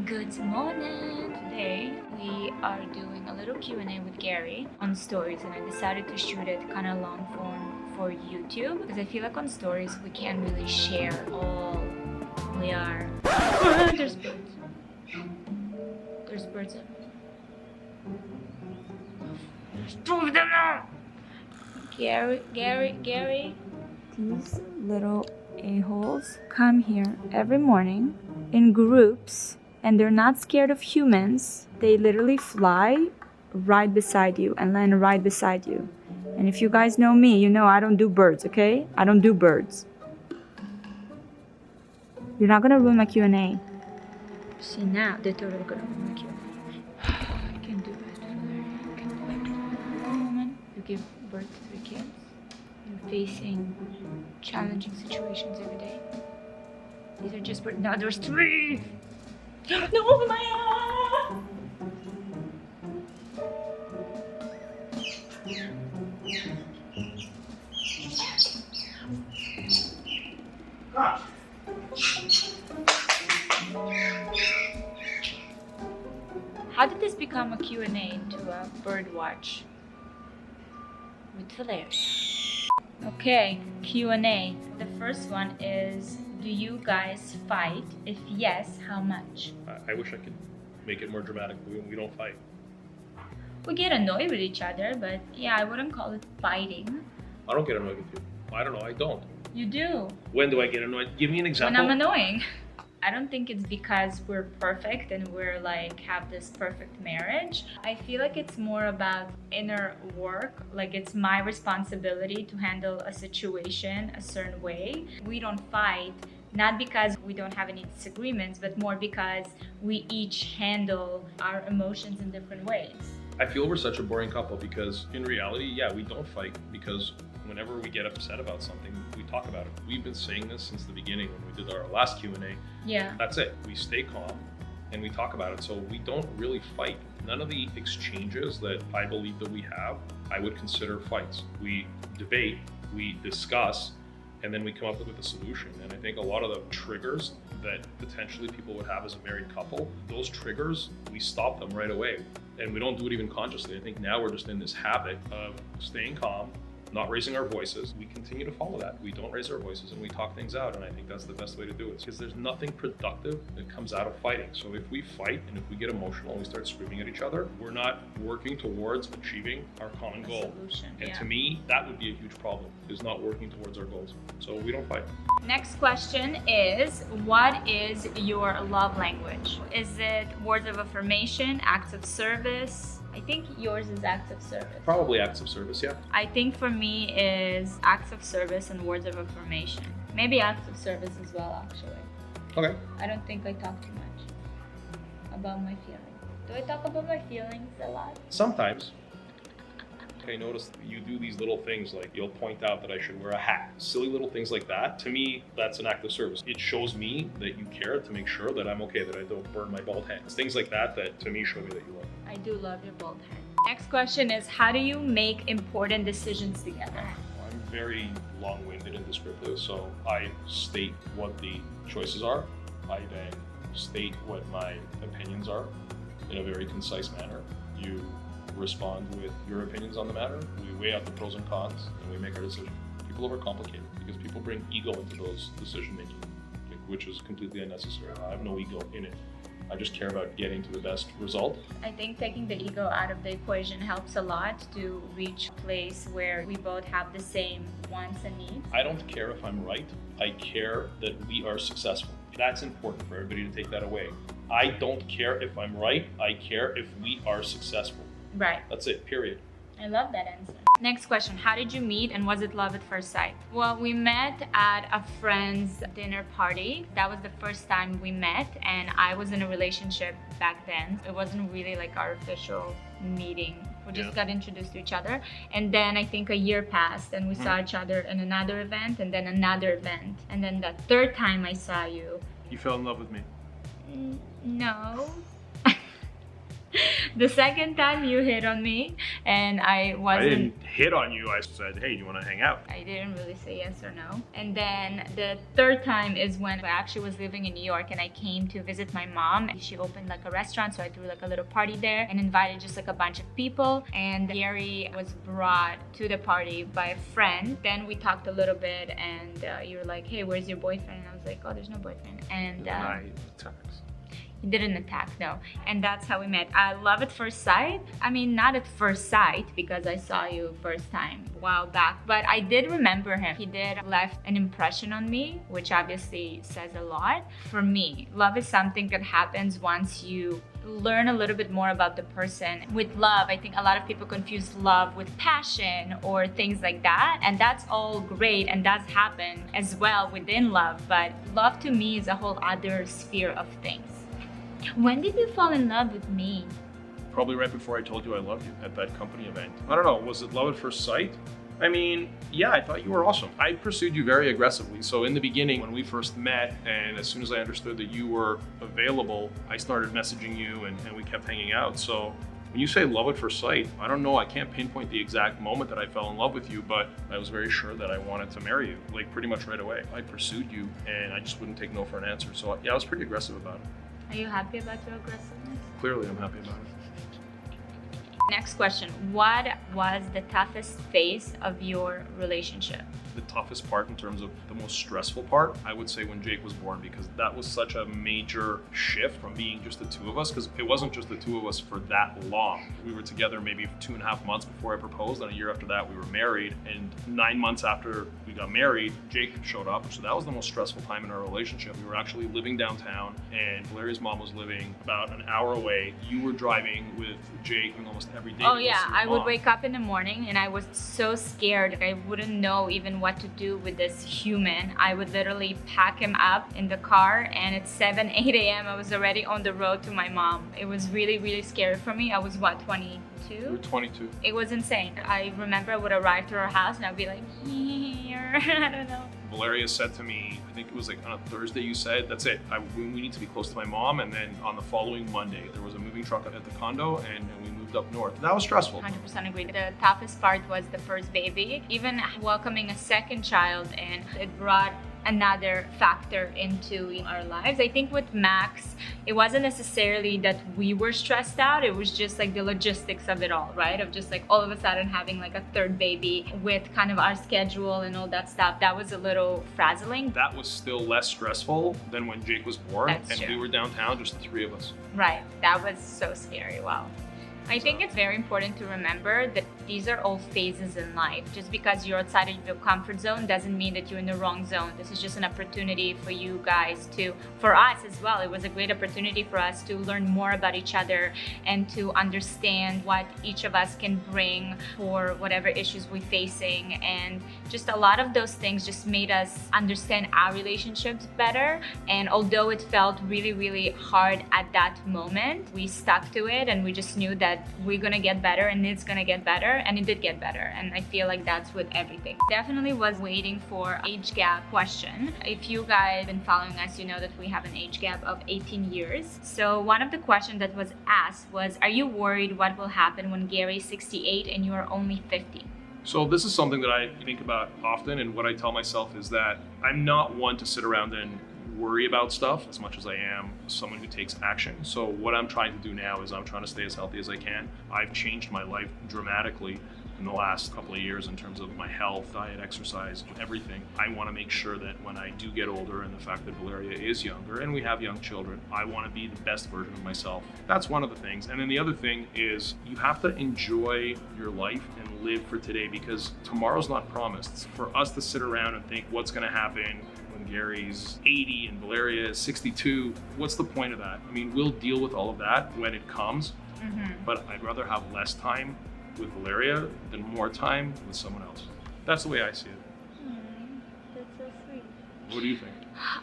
Good morning! Today we are doing a little Q&A with Gary on stories, and I decided to shoot it kind of long form for YouTube because I feel like on stories we can't really share all we are. There's birds. There's birds everywhere. There's two of them now! Gary. These little a-holes come here every morning in groups, and they're not scared of humans. They literally fly right beside you and land right beside you. And if you guys know me, you know I don't do birds, okay? I don't do birds. You're not gonna ruin my Q&A. See, now they're totally gonna ruin my Q&A. I can do it, Valeria. I can do it. Woman, you give birth to 3 kids. You're facing challenging situations every day. These are just birds. Now there's 3! No, Maya! How did this become a Q&A into a bird watch with Valeria? Okay, Q&A. The first one is, do you guys fight? If yes, how much? I wish I could make it more dramatic. We don't fight. We get annoyed with each other, but yeah, I wouldn't call it fighting. I don't get annoyed with you. I don't know, I don't. You do. When do I get annoyed? Give me an example. When I'm annoying. I don't think it's because we're perfect and we're like have this perfect marriage. I feel like it's more about inner work. Like it's my responsibility to handle a situation a certain way. We don't fight, not because we don't have any disagreements, but more because we each handle our emotions in different ways. I feel we're such a boring couple because in reality, yeah, we don't fight because whenever we get upset about something, we talk about it. We've been saying this since the beginning when we did our last Q&A. Yeah. That's it. We stay calm and we talk about it. So we don't really fight. None of the exchanges that I believe that we have, I would consider fights. We debate, we discuss, and then we come up with a solution. And I think a lot of the triggers that potentially people would have as a married couple, those triggers, we stop them right away. And we don't do it even consciously. I think now we're just in this habit of staying calm, not raising our voices. We continue to follow that. We don't raise our voices and we talk things out. And I think that's the best way to do it because there's nothing productive that comes out of fighting. So if we fight and if we get emotional and we start screaming at each other, we're not working towards achieving our common goal. Solution, and yeah. to me, that would be a huge problem, is not working towards our goals. So we don't fight. Next question is, what is your love language? Is it words of affirmation, acts of service? I think yours is acts of service. Probably acts of service, yeah. I think for me is acts of service and words of affirmation. Maybe acts of service as well, actually. Okay. I don't think I talk too much about my feelings. Do I talk about my feelings a lot? Sometimes. I notice you do these little things like you'll point out that I should wear a hat. Silly little things like that. To me, that's an act of service. It shows me that you care to make sure that I'm okay, that I don't burn my bald head. It's things like that that to me show me that you love me. I do love your bald head. Next question is, how do you make important decisions together? I'm very long-winded and descriptive, so I state what the choices are. I then state what my opinions are in a very concise manner. You respond with your opinions on the matter. We weigh out the pros and cons and we make our decision. People overcomplicate it because people bring ego into those decision making, which is completely unnecessary. I have no ego in it. I just care about getting to the best result. I think taking the ego out of the equation helps a lot to reach a place where we both have the same wants and needs. I don't care if I'm right. I care that we are successful. That's important for everybody to take that away. I don't care if I'm right. I care if we are successful. Right. That's it, period. I love that answer. Next question, how did you meet and was it love at first sight? Well, we met at a friend's dinner party. That was the first time we met, and I was in a relationship back then. It wasn't really like our official meeting. We just got introduced to each other. And then I think a year passed and we saw each other in another event and then another event. And then the third time I saw you. You fell in love with me? No. The second time you hit on me and I wasn't. I didn't hit on you. I said, hey, do you want to hang out? I didn't really say yes or no. And then the third time is when I actually was living in New York and I came to visit my mom. She opened like a restaurant, so I threw like a little party there and invited just like a bunch of people. And Gary was brought to the party by a friend. Then we talked a little bit and you were like, hey, where's your boyfriend? And I was like, oh, there's no boyfriend. And he didn't attack, no. And that's how we met. I love at first sight. I mean, not at first sight because I saw you first time a while back, but I did remember him. He did left an impression on me, which obviously says a lot. For me, love is something that happens once you learn a little bit more about the person. With love, I think a lot of people confuse love with passion or things like that, and that's all great and does happen as well within love, but love to me is a whole other sphere of things. When did you fall in love with me? Probably right before I told you I loved you at that company event. I don't know, was it love at first sight? I mean, yeah, I thought you were awesome. I pursued you very aggressively. So in the beginning, when we first met, and as soon as I understood that you were available, I started messaging you and we kept hanging out. So when you say love at first sight, I don't know, I can't pinpoint the exact moment that I fell in love with you, but I was very sure that I wanted to marry you, like pretty much right away. I pursued you and I just wouldn't take no for an answer. So yeah, I was pretty aggressive about it. Are you happy about your aggressiveness? Clearly, I'm happy about it. Next question. What was the toughest phase of your relationship? The toughest part in terms of the most stressful part, I would say when Jake was born, because that was such a major shift from being just the two of us, because it wasn't just the two of us for that long. We were together maybe 2.5 months before I proposed, and a year after that we were married, and 9 months after we got married, Jake showed up. So that was the most stressful time in our relationship. We were actually living downtown, and Valeria's mom was living about an hour away. You were driving with Jake almost every day. Oh yeah, I would wake up in the morning and I was so scared. I wouldn't know even what to do with this human. I would literally pack him up in the car, and at 7, 8 a.m. I was already on the road to my mom. It was really, really scary for me. I was what, 22? You were 22. It was insane. I remember I would arrive to her house and I'd be like, here, I don't know. Valeria said to me, I think it was like on a Thursday, you said, that's it, we need to be close to my mom. And then on the following Monday, there was a moving truck at the condo and we moved up north. That was stressful. 100% agree. The toughest part was the first baby. Even welcoming a second child, and it brought another factor into our lives. I think with Max, it wasn't necessarily that we were stressed out, it was just like the logistics of it all, right? Of just like all of a sudden having like a third baby with kind of our schedule and all that stuff. That was a little frazzling. That was still less stressful than when Jake was born. That's and true. We were downtown, just the three of us. Right, that was so scary. Wow. I think it's very important to remember that these are all phases in life. Just because you're outside of your comfort zone doesn't mean that you're in the wrong zone. This is just an opportunity for you guys for us as well. It was a great opportunity for us to learn more about each other and to understand what each of us can bring for whatever issues we're facing. And just a lot of those things just made us understand our relationships better. And although it felt really, really hard at that moment, we stuck to it and we just knew that we're gonna get better and it's gonna get better, and it did get better. And I feel like that's with everything. Definitely was waiting for age gap question. If you guys have been following us, you know that we have an age gap of 18 years. So one of the questions that was asked was, are you worried what will happen when Gary's 68 and you are only 50? So this is something that I think about often, and what I tell myself is that I'm not one to sit around and worry about stuff as much as I am someone who takes action. So what I'm trying to do now is I'm trying to stay as healthy as I can. I've changed my life dramatically in the last couple of years in terms of my health, diet, exercise, everything. I want to make sure that when I do get older, and the fact that Valeria is younger and we have young children, I want to be the best version of myself. That's one of the things. And then the other thing is you have to enjoy your life and live for today, because tomorrow's not promised. For us to sit around and think what's going to happen when Gary's 80 and Valeria is 62, what's the point of that? I mean, we'll deal with all of that when it comes, but I'd rather have less time with Valeria than more time with someone else. That's the way I see it. That's so sweet. What do you think?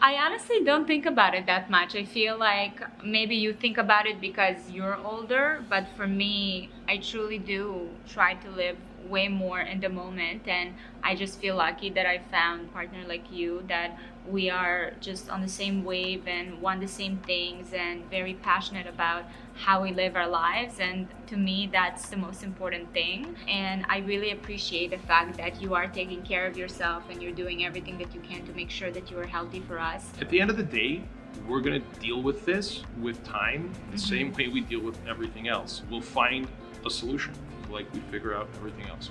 I honestly don't think about it that much. I feel like maybe you think about it because you're older, but for me, I truly do try to live way more in the moment. And I just feel lucky that I found a partner like you, that we are just on the same wave and want the same things and very passionate about how we live our lives. And to me, that's the most important thing. And I really appreciate the fact that you are taking care of yourself and you're doing everything that you can to make sure that you are healthy for us. At the end of the day, we're going to deal with this with time, the same way we deal with everything else. We'll find a solution like we figure out everything else.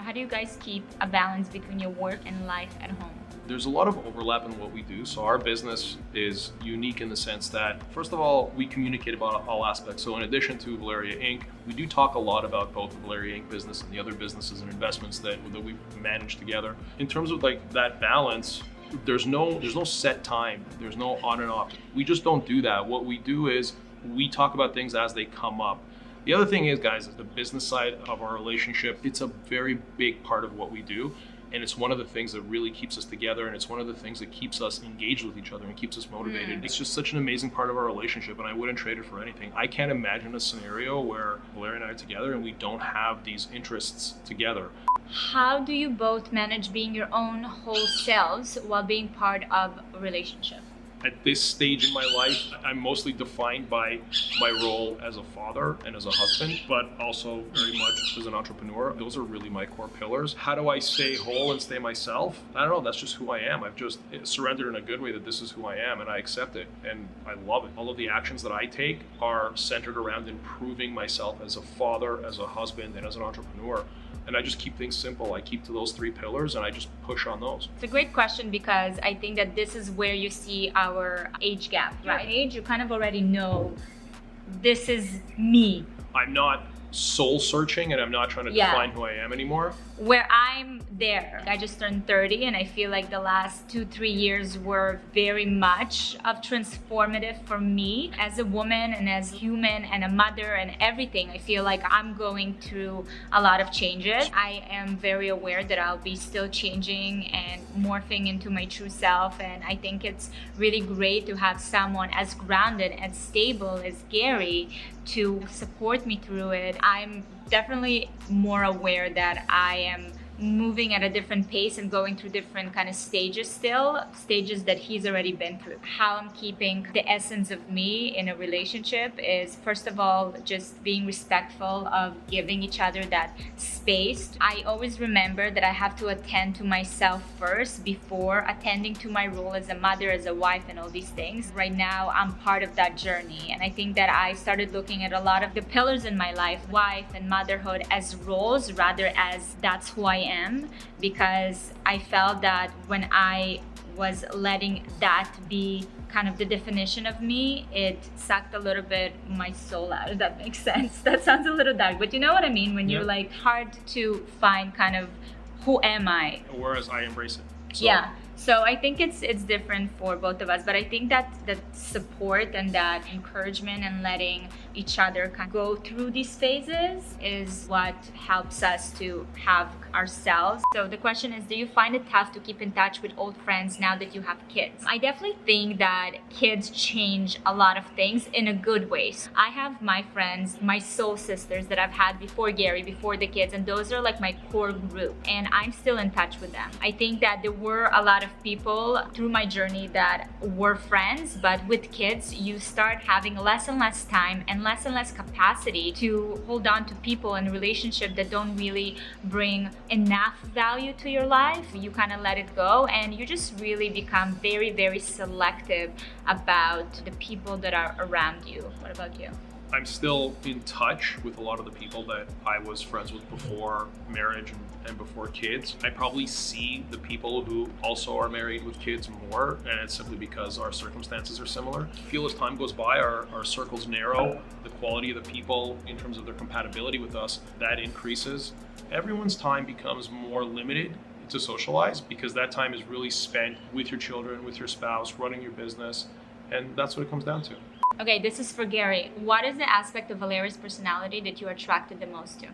How do you guys keep a balance between your work and life at home? There's a lot of overlap in what we do. So our business is unique in the sense that, first of all, we communicate about all aspects. So in addition to Valeria Inc., we do talk a lot about both the Valeria Inc. business and the other businesses and investments that we manage together. In terms of like that balance, there's no set time. There's no on and off. We just don't do that. What we do is we talk about things as they come up. The other thing is, guys, is the business side of our relationship. It's a very big part of what we do. And it's one of the things that really keeps us together. And it's one of the things that keeps us engaged with each other and keeps us motivated. It's just such an amazing part of our relationship. And I wouldn't trade it for anything. I can't imagine a scenario where Valeria and I are together and we don't have these interests together. How do you both manage being your own whole selves while being part of a relationship? At this stage in my life, I'm mostly defined by my role as a father and as a husband, but also very much as an entrepreneur. Those are really my core pillars. How do I stay whole and stay myself? I don't know, that's just who I am. I've just surrendered in a good way that this is who I am, and I accept it, and I love it. All of the actions that I take are centered around improving myself as a father, as a husband, and as an entrepreneur. And I just keep things simple. I keep to those three pillars and I just push on those. It's a great question because I think that this is where you see our age gap, right? Age, you kind of already know this is me. I'm not soul searching and I'm not trying to define who I am anymore. Where I'm there. I just turned 30 and I feel like the last 2-3 years were very much of transformative for me as a woman and as a human and a mother and everything. I feel like I'm going through a lot of changes. I am very aware that I'll be still changing and morphing into my true self, and I think it's really great to have someone as grounded and stable as Gary to support me through it. I'm definitely more aware that I am moving at a different pace and going through different kind of stages that he's already been through. How I'm keeping the essence of me in a relationship is, first of all, just being respectful of giving each other that space. I always remember that I have to attend to myself first before attending to my role as a mother, as a wife, and all these things. Right now, I'm part of that journey, and I think that I started looking at a lot of the pillars in my life, wife and motherhood, as roles rather as that's who I am, because I felt that when I was letting that be kind of the definition of me, it sucked a little bit my soul out, if that makes sense. That sounds a little dark, but you know what I mean? When you're like, hard to find kind of who am I? Whereas I embrace it. So. Yeah. So I think it's different for both of us, but I think that support and that encouragement and letting each other kind of go through these phases is what helps us to have ourselves. So the question is, do you find it tough to keep in touch with old friends now that you have kids? I definitely think that kids change a lot of things in a good way. So I have my friends, my soul sisters that I've had before Gary, before the kids, and those are like my core group, and I'm still in touch with them. I think that there were a lot of people through my journey that were friends, but with kids you start having less and less time and less capacity to hold on to people in a relationship that don't really bring enough value to your life. You kind of let it go and you just really become very, very selective about the people that are around you. What about you? I'm still in touch with a lot of the people that I was friends with before marriage and before kids. I probably see the people who also are married with kids more, and it's simply because our circumstances are similar. I feel as time goes by, our circles narrow, the quality of the people in terms of their compatibility with us, that increases. Everyone's time becomes more limited to socialize because that time is really spent with your children, with your spouse, running your business, and that's what it comes down to. Okay, this is for Gary. What is the aspect of Valeria's personality that you are attracted the most to?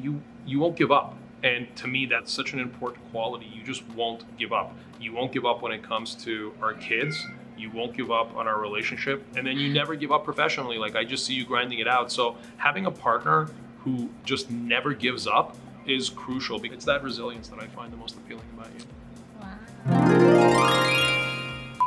You won't give up. And to me, that's such an important quality. You just won't give up. You won't give up when it comes to our kids. You won't give up on our relationship. And then you never give up professionally. Like, I just see you grinding it out. So having a partner who just never gives up is crucial, because it's that resilience that I find the most appealing about you. Wow.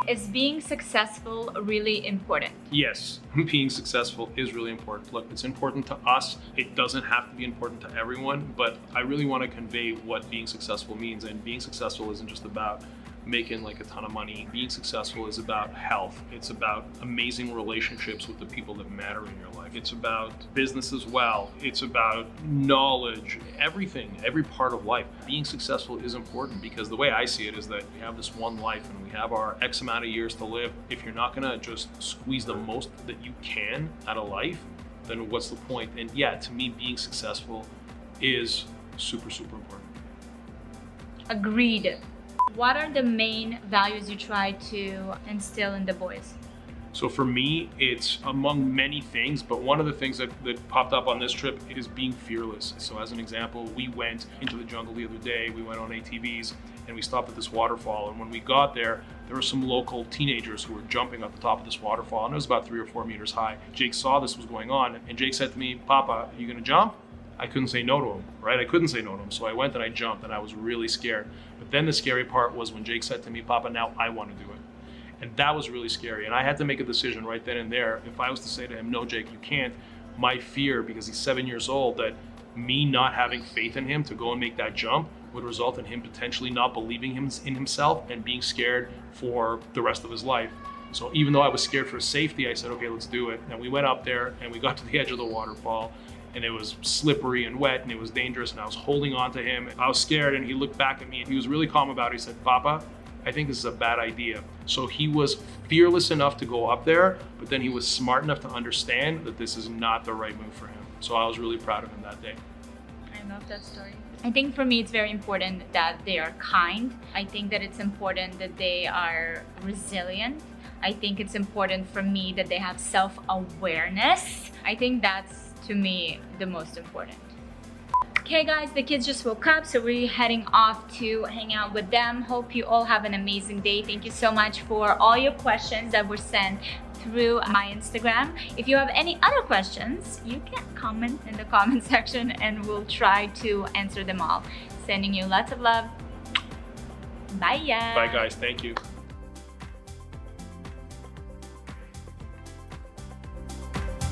Is being successful really important? Yes, being successful is really important. Look, it's important to us. It doesn't have to be important to everyone, but I really want to convey what being successful means. And being successful isn't just about making like a ton of money. Being successful is about health. It's about amazing relationships with the people that matter in your life. It's about business as well. It's about knowledge, everything, every part of life. Being successful is important, because the way I see it is that we have this one life and we have our X amount of years to live. If you're not gonna just squeeze the most that you can out of life, then what's the point? And yeah, to me, being successful is super, super important. Agreed. What are the main values you try to instill in the boys? So for me, it's among many things, but one of the things that popped up on this trip is being fearless. So as an example, we went into the jungle the other day, we went on ATVs, and we stopped at this waterfall. And when we got there were some local teenagers who were jumping at the top of this waterfall, and it was about 3 or 4 meters high. Jake saw this was going on, and Jake said to me, "Papa, are you gonna jump?" I couldn't say no to him, right? I couldn't say no to him. So I went and I jumped, and I was really scared. But then the scary part was when Jake said to me, "Papa, now I want to do it." And that was really scary. And I had to make a decision right then and there. If I was to say to him, "No, Jake, you can't," my fear, because he's 7 years old, that me not having faith in him to go and make that jump would result in him potentially not believing in himself and being scared for the rest of his life. So even though I was scared for his safety, I said, "Okay, let's do it." And we went up there and we got to the edge of the waterfall, and it was slippery and wet and it was dangerous, and I was holding on to him. I was scared, and he looked back at me and he was really calm about it. He said, "Papa, I think this is a bad idea." So he was fearless enough to go up there, but then he was smart enough to understand that this is not the right move for him. So I was really proud of him that day. I love that story. I think for me it's very important that they are kind. I think that it's important that they are resilient. I think it's important for me that they have self-awareness. I think that's, to me, the most important. Okay guys, the kids just woke up, so we're heading off to hang out with them. Hope you all have an amazing day. Thank you so much for all your questions that were sent through my Instagram. If you have any other questions, you can comment in the comment section and we'll try to answer them all. Sending you lots of love. Bye. Bye guys, thank you.